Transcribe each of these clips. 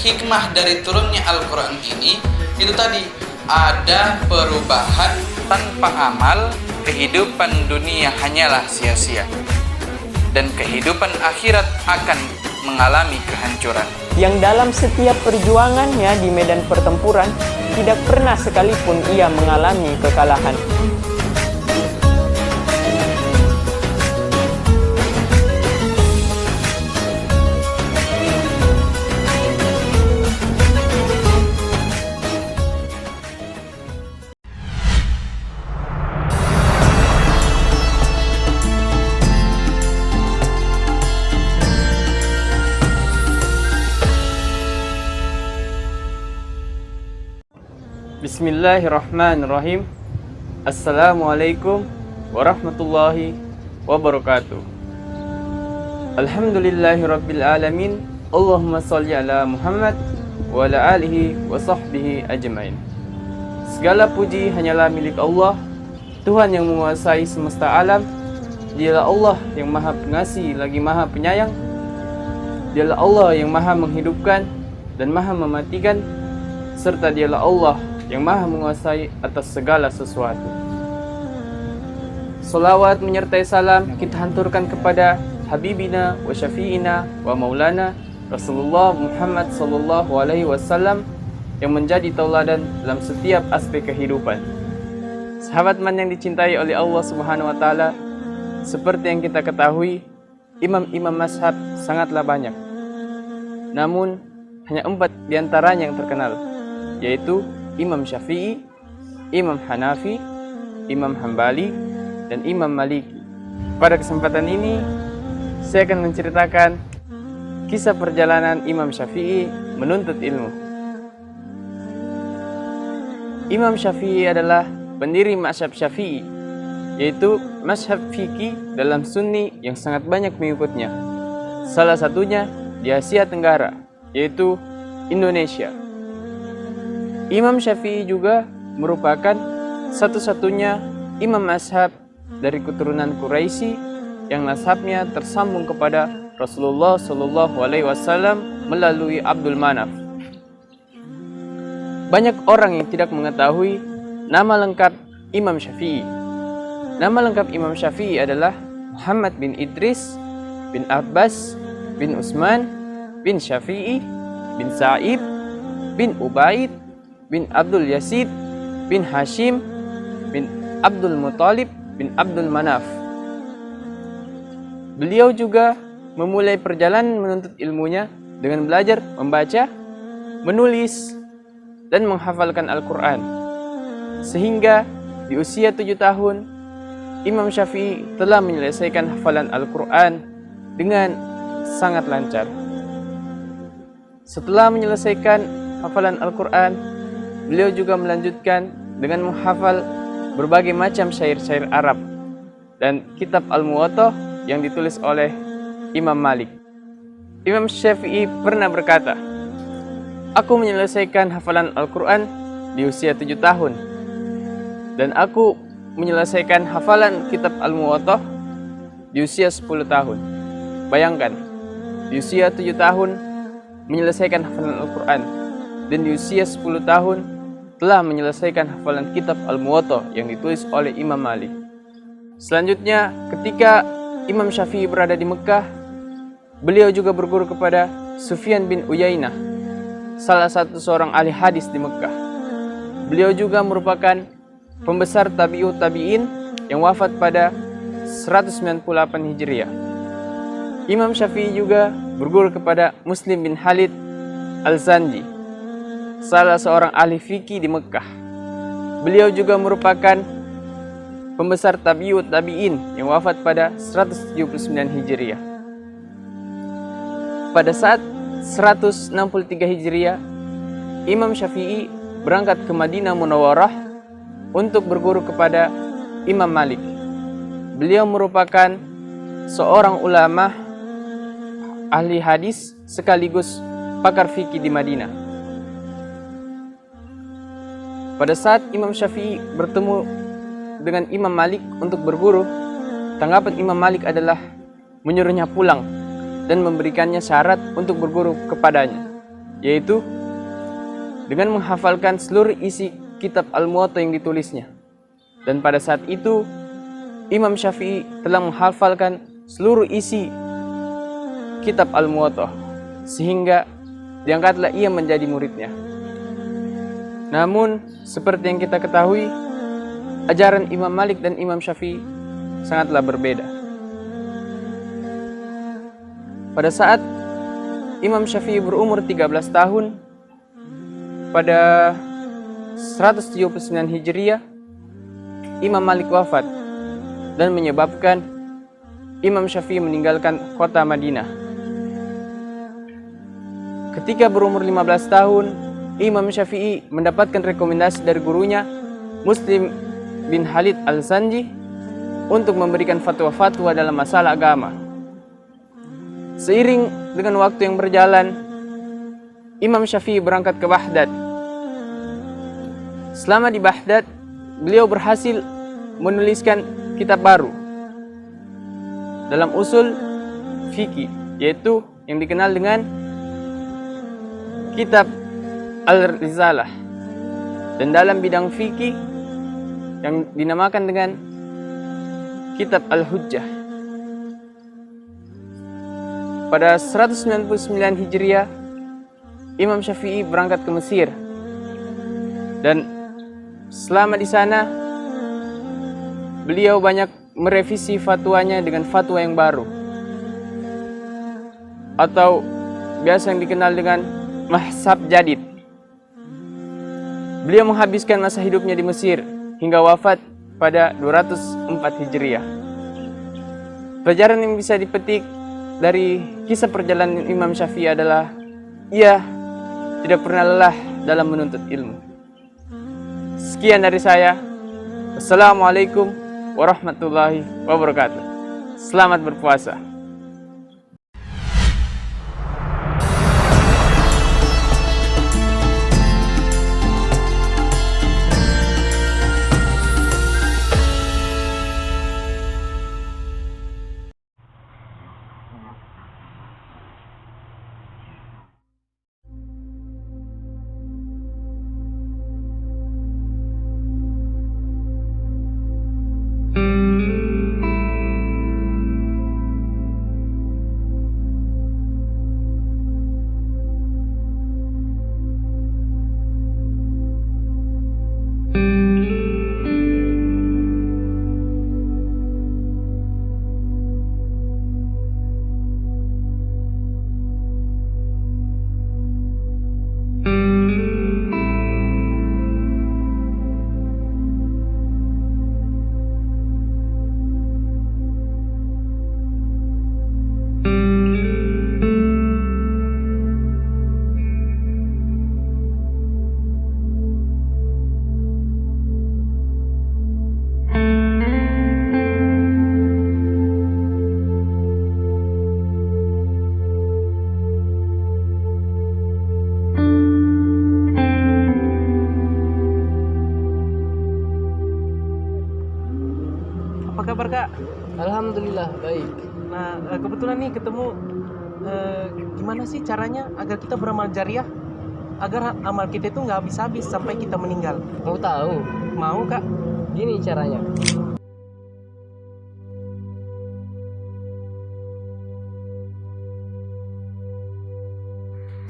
hikmah dari turunnya Al-Quran ini, itu tadi ada perubahan tanpa amal, kehidupan dunia hanyalah sia-sia dan kehidupan akhirat akan mengalami kehancuran. Yang dalam setiap perjuangannya di medan pertempuran tidak pernah sekalipun ia mengalami kekalahan. Bismillahirrahmanirrahim. Assalamualaikum warahmatullahi wabarakatuh. Alhamdulillahirabbil alamin. Allahumma shalli ala Muhammad wa ala alihi wa sahbihi ajmain. Segala puji hanyalah milik Allah, Tuhan yang menguasai semesta alam. Dialah Allah yang Maha Pengasih lagi Maha Penyayang. Dialah Allah yang Maha menghidupkan dan Maha mematikan, serta Dialah Allah yang Maha menguasai atas segala sesuatu. Salawat menyertai salam kita hanturkan kepada Habibina wa Syafi'ina wa Maulana Rasulullah Muhammad sallallahu alaihi wasallam yang menjadi tauladan dalam setiap aspek kehidupan. Sahabat man yang dicintai oleh Allah Subhanahu wa taala, seperti yang kita ketahui, imam-imam mazhab sangatlah banyak. Namun hanya 4 diantaranya yang terkenal, yaitu Imam Syafi'i, Imam Hanafi, Imam Hambali, dan Imam Maliki. Pada kesempatan ini, saya akan menceritakan kisah perjalanan Imam Syafi'i menuntut ilmu. Imam Syafi'i adalah pendiri mazhab Syafi'i, yaitu mazhab fikih dalam Sunni yang sangat banyak mengikutnya. Salah satunya di Asia Tenggara, yaitu Indonesia. Imam Syafi'i juga merupakan satu-satunya imam mazhab dari keturunan Quraisy yang nasabnya tersambung kepada Rasulullah Shallallahu Alaihi Wasallam melalui Abdul Manaf. Banyak orang yang tidak mengetahui nama lengkap Imam Syafi'i. Nama lengkap Imam Syafi'i adalah Muhammad bin Idris bin Abbas bin Utsman bin Syafi'i bin Sa'ib bin Ubaid bin Abdul Yazid bin Hashim bin Abdul Muttalib bin Abdul Manaf. Beliau juga memulai perjalanan menuntut ilmunya dengan belajar membaca, menulis, dan menghafalkan Al-Quran. Sehingga di usia 7 tahun, Imam Syafi'i telah menyelesaikan hafalan Al-Quran dengan sangat lancar. Setelah menyelesaikan hafalan Al-Quran, beliau juga melanjutkan dengan menghafal berbagai macam syair-syair Arab dan kitab Al-Muwatta yang ditulis oleh Imam Malik. Imam Syafi'i pernah berkata, "Aku menyelesaikan hafalan Al-Quran di usia 7 tahun dan aku menyelesaikan hafalan kitab Al-Muwatta di usia 10 tahun. Bayangkan, di usia 7 tahun menyelesaikan hafalan Al-Quran dan di usia 10 tahun telah menyelesaikan hafalan kitab Al-Muwatta yang ditulis oleh Imam Malik." Selanjutnya, ketika Imam Syafi'i berada di Mekah, beliau juga berguru kepada Sufyan bin Uyainah, salah satu seorang ahli hadis di Mekah. Beliau juga merupakan pembesar tabi'ut tabi'in yang wafat pada 198 Hijriah. Imam Syafi'i juga berguru kepada Muslim bin Khalid Al-Zanji, salah seorang ahli fikih di Mekah. Beliau juga merupakan pembesar tabi'ut tabi'in yang wafat pada 179 Hijriah. Pada saat 163 Hijriah, Imam Syafi'i berangkat ke Madinah Munawwarah untuk berguru kepada Imam Malik. Beliau merupakan seorang ulama ahli hadis sekaligus pakar fikih di Madinah. Pada saat Imam Syafi'i bertemu dengan Imam Malik untuk berguru, tanggapan Imam Malik adalah menyuruhnya pulang dan memberikannya syarat untuk berguru kepadanya, yaitu dengan menghafalkan seluruh isi kitab Al-Muwatta yang ditulisnya. Dan pada saat itu Imam Syafi'i telah menghafalkan seluruh isi kitab Al-Muwatta, sehingga diangkatlah ia menjadi muridnya. Namun seperti yang kita ketahui, ajaran Imam Malik dan Imam Syafi'i sangatlah berbeda. Pada saat Imam Syafi'i berumur 13 tahun, pada 179 Hijriah, Imam Malik wafat dan menyebabkan Imam Syafi'i meninggalkan kota Madinah. Ketika berumur 15 tahun, Imam Syafi'i mendapatkan rekomendasi dari gurunya Muslim bin Khalid Al-Sanji untuk memberikan fatwa-fatwa dalam masalah agama. Seiring dengan waktu yang berjalan, Imam Syafi'i berangkat ke Baghdad. Selama di Baghdad, beliau berhasil menuliskan kitab baru dalam usul fikih, yaitu yang dikenal dengan kitab Al-Rizalah, dan dalam bidang fikih yang dinamakan dengan kitab Al-Hujjah. Pada 199 Hijriah, Imam Syafi'i berangkat ke Mesir, dan selama di sana beliau banyak merevisi fatwanya dengan fatwa yang baru, atau biasa yang dikenal dengan Mahsab Jadid. Beliau menghabiskan masa hidupnya di Mesir hingga wafat pada 204 Hijriah. Pelajaran yang bisa dipetik dari kisah perjalanan Imam Syafi'i adalah ia tidak pernah lelah dalam menuntut ilmu. Sekian dari saya. Wassalamualaikum warahmatullahi wabarakatuh. Selamat berpuasa. Apa kabar Kak? Alhamdulillah baik. Nah kebetulan nih ketemu, gimana sih caranya agar kita beramal jariah, agar amal kita itu nggak habis-habis sampai kita meninggal? Mau tahu? Mau Kak? Gini caranya.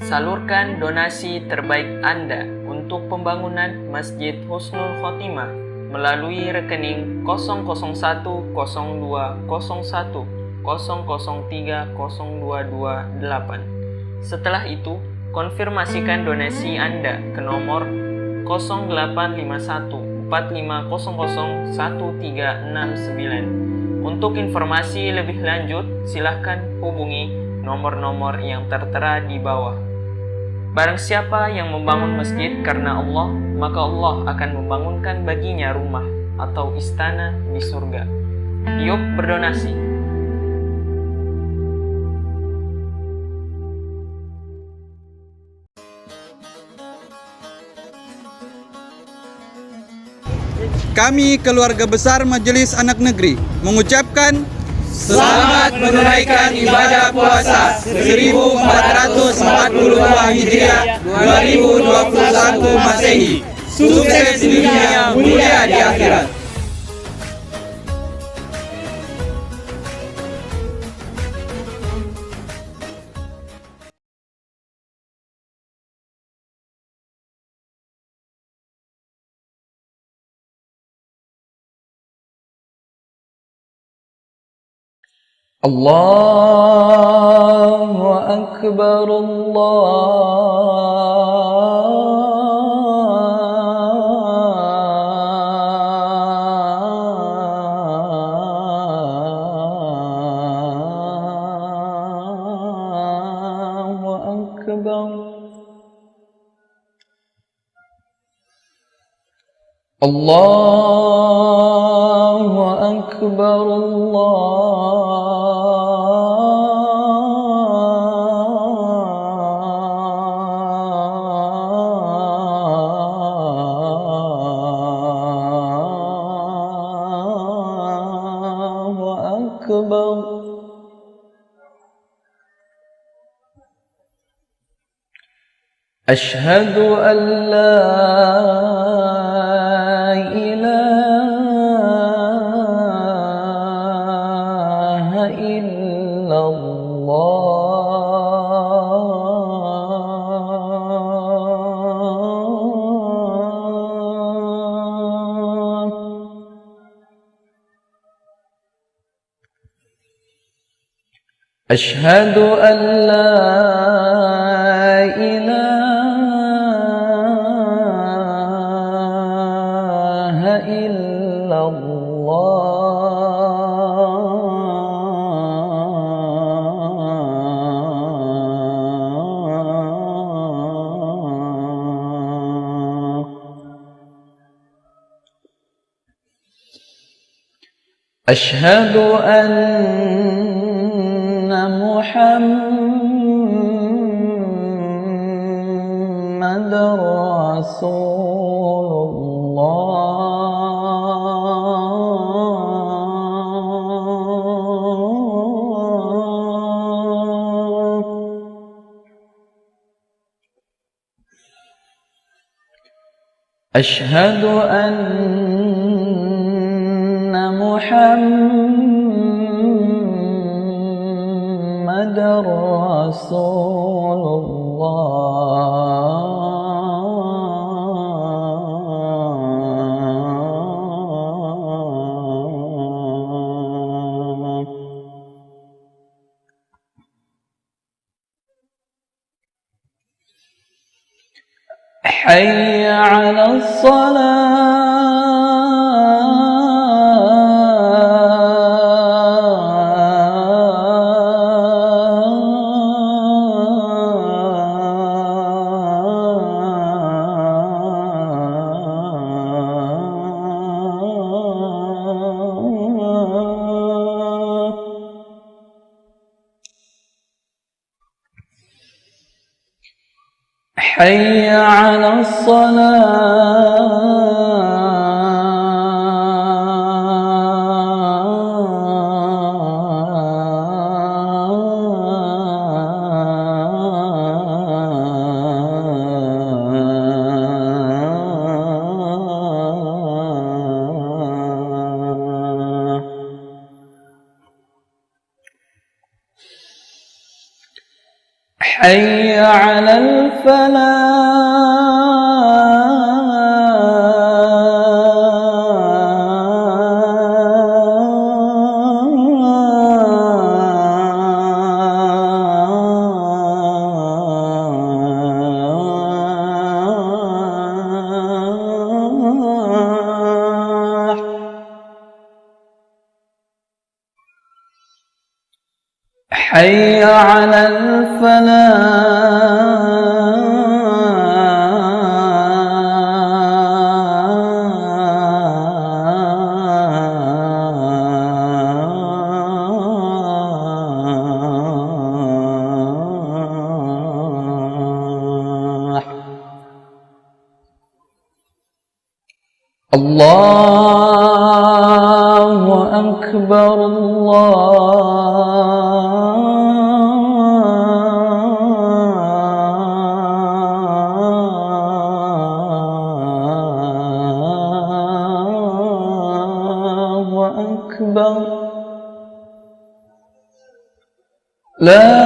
Salurkan donasi terbaik Anda untuk pembangunan Masjid Husnul Khotimah melalui rekening 001010030030228. Setelah itu, konfirmasikan donasi Anda ke nomor 085145001369. Untuk informasi lebih lanjut, silahkan hubungi nomor-nomor yang tertera di bawah. Barang siapa yang membangun masjid karena Allah, maka Allah akan membangunkan baginya rumah atau istana di surga. Yuk berdonasi. Kami keluarga besar Majelis Anak Negeri mengucapkan Selamat menunaikan ibadah puasa 1442 Hijriah 2021 Masehi. Sukses di dunia, mulia di akhirat. Allahu Akbar, Allahu Akbar. Allahu Akbar, Allahu Akbar. Ashhadu an la ilaha illallah. Ashhadu an la ilaha illallah. Ashhadu anna Muhammadar Rasulullah. Ashhadu anna Muhammadar Rasulullah. Hayya 'ala حي على الصلاة. حي على الفلاح. حي على الفلاح. الله أكبر، الله أكبر لا